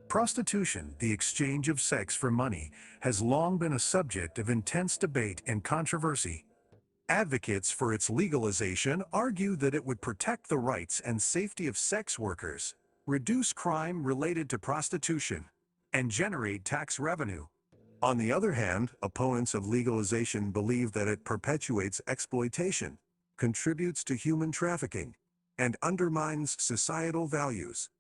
Prostitution, the exchange of sex for money, has long been a subject of intense debate and controversy. Advocates for its legalization argue that it would protect the rights and safety of sex workers, reduce crime related to prostitution, and generate tax revenue. On the other hand, opponents of legalization believe that it perpetuates exploitation, contributes to human trafficking, and undermines societal values.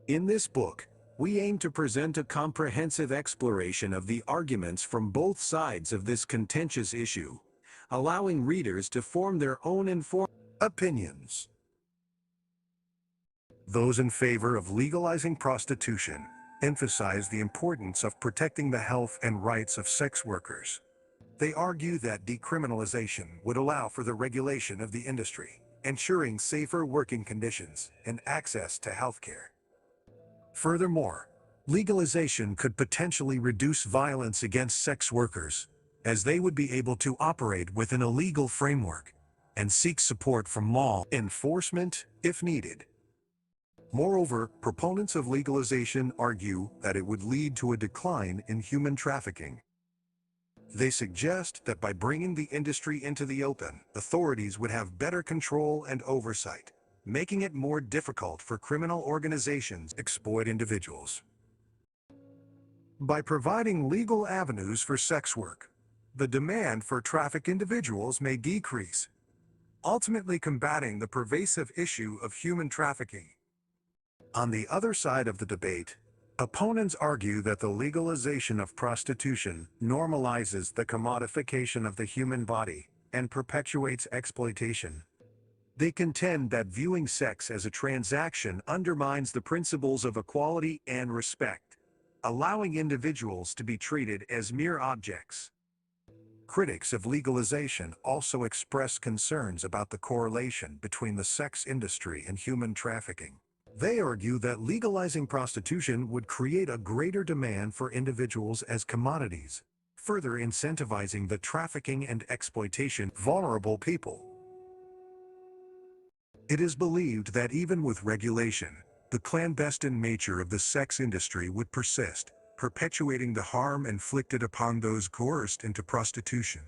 In this book, we aim to present a comprehensive exploration of the arguments from both sides of this contentious issue, allowing readers to form their own informed opinions. Those in favor of legalizing prostitution emphasize the importance of protecting the health and rights of sex workers. They argue that decriminalization would allow for the regulation of the industry, ensuring safer working conditions and access to health care. Furthermore, legalization could potentially reduce violence against sex workers, as they would be able to operate within a legal framework and seek support from law enforcement if needed. Moreover, proponents of legalization argue that it would lead to a decline in human trafficking. They suggest that by bringing the industry into the open, authorities would have better control and oversight, making it more difficult for criminal organizations to exploit individuals. By providing legal avenues for sex work, the demand for trafficked individuals may decrease, ultimately combating the pervasive issue of human trafficking. On the other side of the debate, opponents argue that the legalization of prostitution normalizes the commodification of the human body and perpetuates exploitation. They contend that viewing sex as a transaction undermines the principles of equality and respect, allowing individuals to be treated as mere objects. Critics of legalization also express concerns about the correlation between the sex industry and human trafficking. They argue that legalizing prostitution would create a greater demand for individuals as commodities, further incentivizing the trafficking and exploitation of vulnerable people. It is believed that even with regulation, the clandestine nature of the sex industry would persist, perpetuating the harm inflicted upon those coerced into prostitution.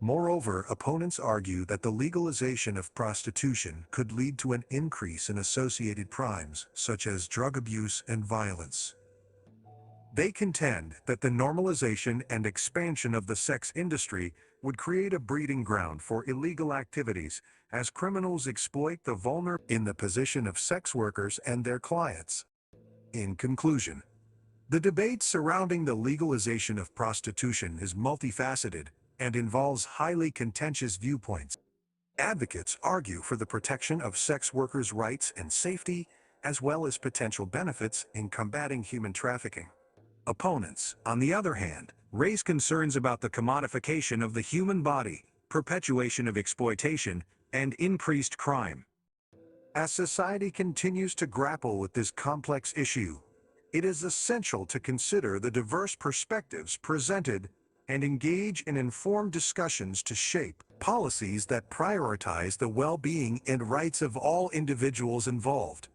Moreover, opponents argue that the legalization of prostitution could lead to an increase in associated crimes, such as drug abuse and violence. They contend that the normalization and expansion of the sex industry would create a breeding ground for illegal activities, as criminals exploit the vulnerable in the position of sex workers and their clients. In conclusion, the debate surrounding the legalization of prostitution is multifaceted and involves highly contentious viewpoints. Advocates argue for the protection of sex workers' rights and safety, as well as potential benefits in combating human trafficking. Opponents, on the other hand, raise concerns about the commodification of the human body, perpetuation of exploitation, and increased crime. As society continues to grapple with this complex issue, it is essential to consider the diverse perspectives presented and engage in informed discussions to shape policies that prioritize the well-being and rights of all individuals involved.